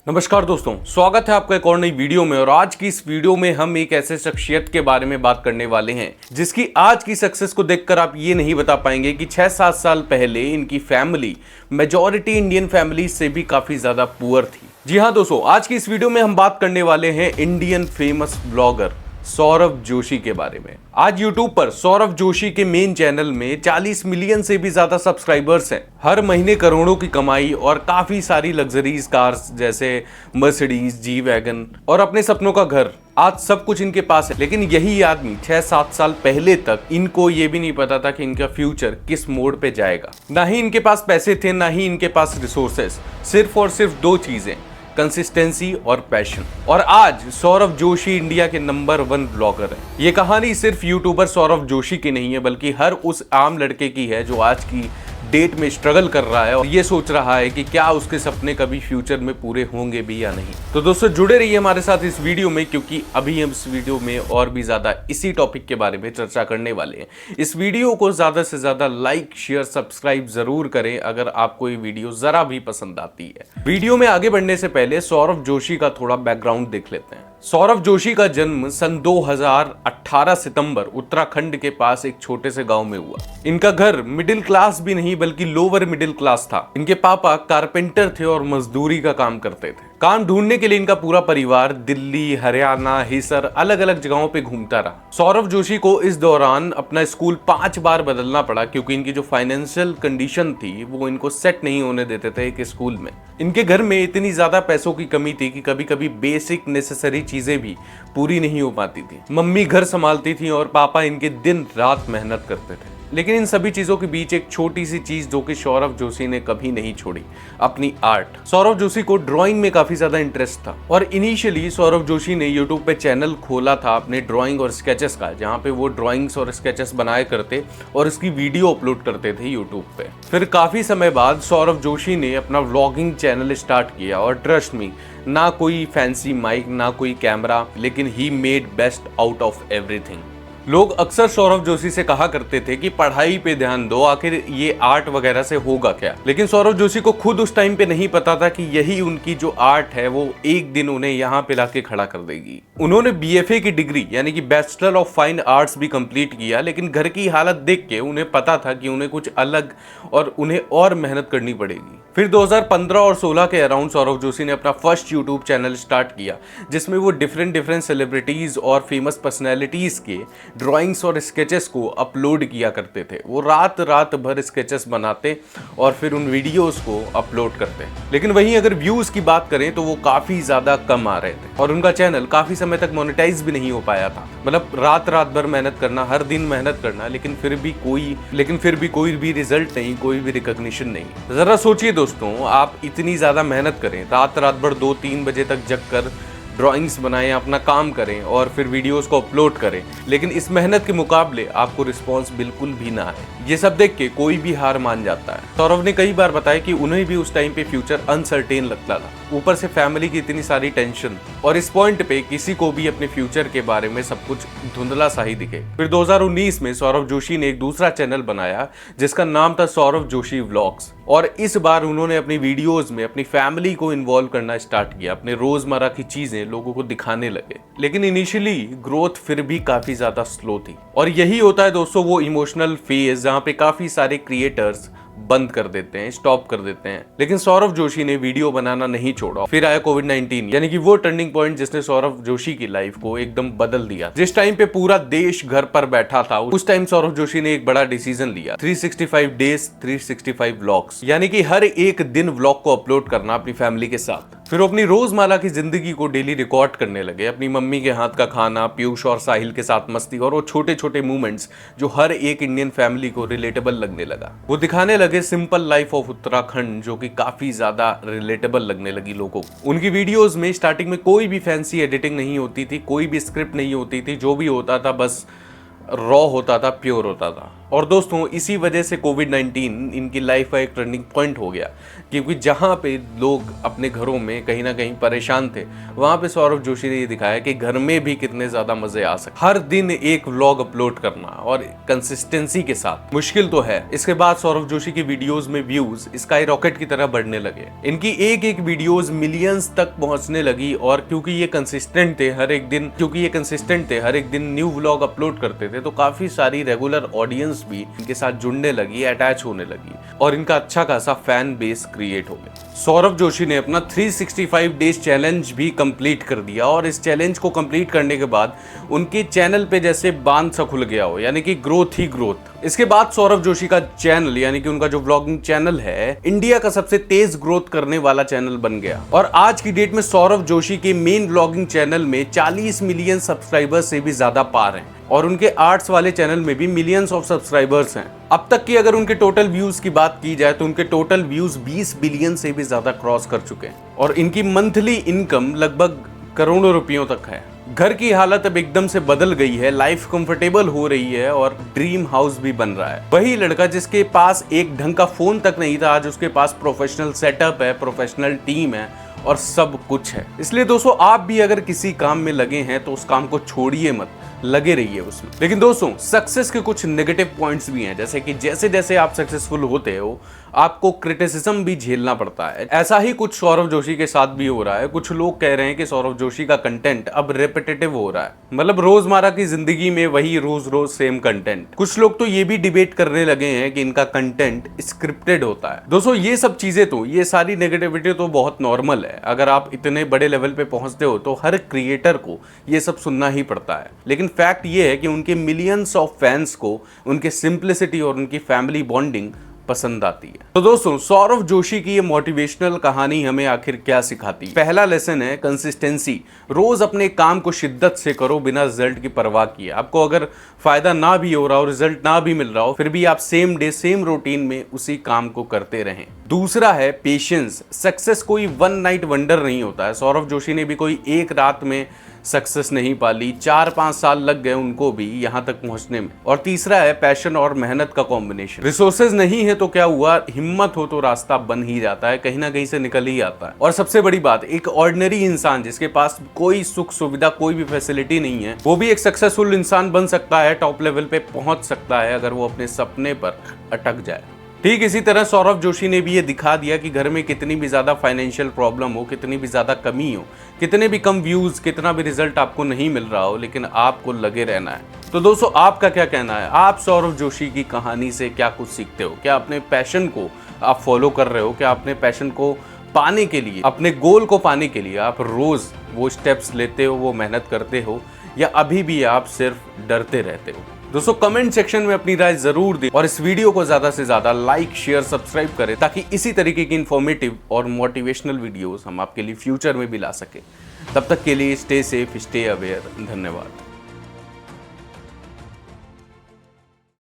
नमस्कार दोस्तों, स्वागत है आपका एक और नई वीडियो में। और आज की इस वीडियो में हम एक ऐसे शख्सियत के बारे में बात करने वाले हैं जिसकी आज की सक्सेस को देखकर आप ये नहीं बता पाएंगे कि 6-7 साल पहले इनकी फैमिली मेजॉरिटी इंडियन फैमिली से भी काफी ज्यादा पुअर थी। जी हाँ दोस्तों, आज की इस वीडियो में हम बात करने वाले हैं Indian famous blogger Saurabh Joshi के बारे में। आज YouTube पर सौरभ जोशी के मेन चैनल में 40 मिलियन से भी ज्यादा सब्सक्राइबर्स हैं। हर महीने करोड़ों की कमाई और काफी सारी लग्जरीज कार्स जैसे मर्सिडीज, जी वैगन और अपने सपनों का घर, आज सब कुछ इनके पास है। लेकिन यही आदमी 6-7 साल पहले तक इनको ये भी नहीं पता था कि इनका फ्यूचर किस मोड़ पे जाएगा। ना ही इनके पास पैसे थे, ना ही इनके पास रिसोर्सेस, सिर्फ और सिर्फ दो चीजें, कंसिस्टेंसी और पैशन। और आज सौरभ जोशी इंडिया के नंबर 1 ब्लॉगर है। ये कहानी सिर्फ यूट्यूबर सौरभ जोशी की नहीं है, बल्कि हर उस आम लड़के की है जो आज की डेट में स्ट्रगल कर रहा है और ये सोच रहा है कि क्या उसके सपने कभी फ्यूचर में पूरे होंगे भी या नहीं। तो दोस्तों जुड़े रहिए हमारे साथ इस वीडियो में, क्योंकि अभी हम इस वीडियो में और भी ज्यादा इसी टॉपिक के बारे में चर्चा करने वाले हैं। इस वीडियो को ज्यादा से ज्यादा लाइक, शेयर, सब्सक्राइब जरूर करें अगर आपको ये वीडियो जरा भी पसंद आती है। वीडियो में आगे बढ़ने से पहले सौरभ जोशी का थोड़ा बैकग्राउंड देख लेते हैं। सौरभ जोशी का जन्म सन 2018 सितंबर उत्तराखंड के पास एक छोटे से गांव में हुआ। इनका घर मिडिल क्लास भी नहीं बल्कि लोअर मिडिल क्लास था। इनके पापा कारपेंटर थे और मजदूरी का काम करते थे। काम ढूंढने के लिए इनका पूरा परिवार दिल्ली, हरियाणा, हिसर अलग अलग जगहों पे घूमता रहा। सौरभ जोशी को इस दौरान अपना स्कूल 5 बार बदलना पड़ा क्योंकि इनकी जो फाइनेंशियल कंडीशन थी वो इनको सेट नहीं होने देते थे एक स्कूल में। इनके घर में इतनी ज्यादा पैसों की कमी थी कि कभी कभी बेसिक नेसेसरी चीजें भी पूरी नहीं हो पाती थी। मम्मी घर संभालती थी और पापा इनके दिन रात मेहनत करते थे। लेकिन इन सभी चीजों के बीच एक छोटी सी चीज जो कि सौरभ जोशी ने कभी नहीं छोड़ी, अपनी आर्ट। सौरभ जोशी को ड्राइंग में काफी ज्यादा इंटरेस्ट था और इनिशियली सौरभ जोशी ने यूट्यूब पे चैनल खोला था अपने ड्राइंग और स्केचेस का, जहाँ पे वो ड्राइंग्स और स्केचेस बनाया करते और इसकी वीडियो अपलोड करते थे यूट्यूब पे। फिर काफी समय बाद सौरभ जोशी ने अपना व्लॉगिंग चैनल स्टार्ट किया और ट्रस्ट मी, ना कोई फैंसी माइक, ना कोई कैमरा, लेकिन he made best out of everything. लोग अक्सर सौरभ जोशी से कहा करते थे कि पढ़ाई पे ध्यान दो, आखिर ये आर्ट वगैरह से होगा क्या। लेकिन सौरभ जोशी को खुद उस टाइम पे नहीं पता था कि यही उनकी जो आर्ट है वो एक दिन उन्हें यहाँ पे लाके खड़ा कर देगी। उन्होंने BFA की डिग्री यानी कि बैचलर ऑफ फाइन आर्ट्स भी कंप्लीट किया, लेकिन घर की हालत देख के उन्हें पता था कि उन्हें कुछ अलग और उन्हें और मेहनत करनी पड़ेगी। फिर 2015 और 16 के अराउंड सौरभ जोशी ने अपना फर्स्ट यूट्यूब चैनल स्टार्ट किया, जिसमें वो डिफरेंट सेलिब्रिटीज और फेमस पर्सनैलिटीज के ड्राइंग्स और स्केचेस को अपलोड किया करते थे। वो रात भर स्केचेस बनाते और फिर उन वीडियोस को अपलोड करते। लेकिन वहीं अगर व्यूज की बात करें तो वो काफी ज्यादा कम आ रहे थे और उनका चैनल काफी समय तक मोनेटाइज भी नहीं हो पाया था। मतलब रात भर मेहनत करना, हर दिन मेहनत करना, लेकिन फिर भी कोई भी रिजल्ट नहीं, कोई भी रिकॉग्निशन नहीं। जरा सोचिए दोस्तों, आप इतनी ज्यादा मेहनत करें, रात भर 2-3 बजे तक जग कर ड्राइंग्स बनाएं, अपना काम करें और फिर वीडियोस को अपलोड करें, लेकिन इस मेहनत के मुकाबले आपको रिस्पांस बिल्कुल भी ना है। ये सब देख के कोई भी हार मान जाता है। सौरभ ने कई बार बताया कि उन्हें भी उस टाइम पे फ्यूचर अनसर्टेन लगता था, ऊपर से फैमिली की इतनी सारी टेंशन, और इस पॉइंट पे किसी को भी अपने फ्यूचर के बारे में सब कुछ धुंधला सा ही दिखे। फिर 2019 में सौरभ जोशी ने एक दूसरा चैनल बनाया जिसका नाम था सौरभ जोशी व्लॉग्स, और इस बार उन्होंने अपनी वीडियोस में अपनी फैमिली को इन्वॉल्व करना स्टार्ट किया, अपने रोजमर्रा की चीजें लोगों को दिखाने लगे। लेकिन इनिशियली ग्रोथ फिर भी काफी ज्यादा स्लो थी, और यही होता है दोस्तों वो इमोशनल फेज जहां पे काफी सारे क्रिएटर्स बंद कर देते हैं, स्टॉप कर देते हैं। लेकिन सौरभ जोशी ने वीडियो बनाना नहीं छोड़ा। फिर आया कोविड-19, यानी कि वो टर्निंग पॉइंट जिसने सौरभ जोशी की लाइफ को एकदम बदल दिया। जिस टाइम पे पूरा देश घर पर बैठा था, उस टाइम सौरभ जोशी ने एक बड़ा डिसीजन लिया, 365 डेज 365 व्लॉग्स, यानी कि हर एक दिन व्लॉग को अपलोड करना अपनी फैमिली के साथ। फिर अपनी रोजमर्रा की जिंदगी को डेली रिकॉर्ड करने लगे, अपनी मम्मी के हाथ का खाना, पीयूष और साहिल के साथ मस्ती और वो छोटे छोटे मूवमेंट्स जो हर एक इंडियन फैमिली को रिलेटेबल लगने लगा। वो दिखाने लगे सिंपल लाइफ ऑफ उत्तराखंड, जो कि काफी ज्यादा रिलेटेबल लगने लगी लोगों को। उनकी वीडियोस में स्टार्टिंग में कोई भी फैंसी एडिटिंग नहीं होती थी, कोई भी स्क्रिप्ट नहीं होती थी, जो भी होता था बस रॉ होता था, प्योर होता था। और दोस्तों इसी वजह से कोविड-19 इनकी लाइफ का एक टर्निंग पॉइंट हो गया, क्योंकि जहाँ पे लोग अपने घरों में कहीं ना कहीं परेशान थे, वहाँ पे सौरभ जोशी ने ये दिखाया कि घर में भी कितने ज़्यादा मज़े आ सकते। हर दिन एक व्लॉग अपलोड करना और कंसिस्टेंसी के साथ मुश्किल तो है। इसके बाद सौरभ जोशी की वीडियोस में व्यूज स्काई रॉकेट की तरह बढ़ने लगे। इनकी एक एक वीडियोस मिलियंस तक पहुंचने लगी, और क्योंकि ये कंसिस्टेंट थे, हर एक दिन न्यू व्लॉग अपलोड करते थे, तो काफी सारी रेगुलर ऑडियंस भी इनके साथ जुड़ने लगी, अटैच होने लगी, और इनका अच्छा खासा फैन बेस क्रिएट हो गया। सौरभ जोशी ने अपना 365 डेज चैलेंज भी कंप्लीट कर दिया, और इस चैलेंज को कंप्लीट करने के बाद उनके चैनल पे जैसे बांध सा खुल गया हो, यानी कि ग्रोथ ही ग्रोथ। इसके बाद सौरभ जोशी का चैनल, यानी कि उनका जो व्लॉगिंग चैनल है, इंडिया का सबसे तेज ग्रोथ करने वाला चैनल बन गया। और आज की डेट में सौरभ जोशी के मेन व्लॉगिंग चैनल में 40 मिलियन सब्सक्राइबर्स से भी ज्यादा पार हैं, और उनके आर्ट्स वाले चैनल में भी मिलियंस ऑफ सब्सक्राइबर्स हैं। अब तक की अगर उनके टोटल व्यूज की बात की जाए तो उनके टोटल व्यूज 20 बिलियन से भी ज्यादा क्रॉस कर चुके हैं, और इनकी मंथली इनकम लगभग करोड़ों रुपयों तक है। घर की हालत अब एकदम से बदल गई है, लाइफ कंफर्टेबल हो रही है, और ड्रीम हाउस भी बन रहा है। वही लड़का जिसके पास एक ढंग का फोन तक नहीं था, आज उसके पास प्रोफेशनल सेटअप है, प्रोफेशनल टीम है, और सब कुछ है। इसलिए दोस्तों आप भी अगर किसी काम में लगे हैं तो उस काम को छोड़िए मत, लगे रहिए उसमें। लेकिन दोस्तों सक्सेस के कुछ नेगेटिव पॉइंट्स भी हैं, जैसे कि जैसे जैसे आप सक्सेसफुल होते हो आपको क्रिटिसिज्म भी झेलना पड़ता है। ऐसा ही कुछ सौरभ जोशी के साथ भी हो रहा है। कुछ लोग कह रहे हैं कि सौरभ जोशी का कंटेंट अब रिपीटेटिव हो रहा है, मतलब रोजमर्रा की जिंदगी में वही रोज रोज सेम कंटेंट। कुछ लोग तो ये भी डिबेट करने लगे हैं कि इनका कंटेंट स्क्रिप्टेड होता है। दोस्तों ये सब चीजें तो, ये सारी नेगेटिविटी तो बहुत नॉर्मल है। अगर आप इतने बड़े लेवल पे पहुंचते हो तो हर क्रिएटर को ये सब सुनना ही पड़ता है। लेकिन फैक्ट ये है कि उनके मिलियंस ऑफ फैंस को उनके सिंप्लिसिटी और उनकी फैमिली बॉन्डिंग पसंद आती है। तो दोस्तों सौरभ जोशी की ये मोटिवेशनल कहानी हमें आखिर क्या सिखाती है? पहला लेसन है कंसिस्टेंसी। रोज अपने काम को शिद्दत से करो बिना रिजल्ट की परवाह किए। आपको अगर फायदा ना भी हो रहा हो, रिजल्ट ना भी मिल रहा हो, फिर भी आप सेम डे सेम रूटीन में उसी काम को करते रहें। दूसरा है पेशेंस। सक्सेस कोई वन नाइट वंडर नहीं होता है। सौरभ जोशी ने भी कोई एक रात में सक्सेस नहीं पाली, 4-5 साल लग गए उनको भी यहां तक पहुंचने में। और तीसरा है पैशन और मेहनत का कॉम्बिनेशन। रिसोर्सेज नहीं है तो क्या हुआ, हिम्मत हो तो रास्ता बन ही जाता है, कहीं ना कहीं से निकल ही आता है। और सबसे बड़ी बात, एक ऑर्डिनरी इंसान जिसके पास कोई सुख सुविधा, कोई भी फैसिलिटी नहीं है, वो भी एक सक्सेसफुल इंसान बन सकता है, टॉप लेवल पे पहुंच सकता है, अगर वो अपने सपने पर अटक जाए। ठीक इसी तरह सौरभ जोशी ने भी ये दिखा दिया कि घर में कितनी भी ज़्यादा फाइनेंशियल प्रॉब्लम हो, कितनी भी ज़्यादा कमी हो, कितने भी कम व्यूज़, कितना भी रिजल्ट आपको नहीं मिल रहा हो, लेकिन आपको लगे रहना है। तो दोस्तों आपका क्या कहना है? आप सौरभ जोशी की कहानी से क्या कुछ सीखते हो? क्या अपने पैशन को आप फॉलो कर रहे हो? क्या अपने पैशन को पाने के लिए, अपने गोल को पाने के लिए आप रोज़ वो स्टेप्स लेते हो, वो मेहनत करते हो, या अभी भी आप सिर्फ डरते रहते हो? दोस्तों कमेंट सेक्शन में अपनी राय जरूर दें, और इस वीडियो को ज्यादा से ज्यादा लाइक, शेयर, सब्सक्राइब करें, ताकि इसी तरीके की इंफॉर्मेटिव और मोटिवेशनल वीडियोस हम आपके लिए फ्यूचर में भी ला सके। तब तक के लिए स्टे सेफ, स्टे अवेयर। धन्यवाद।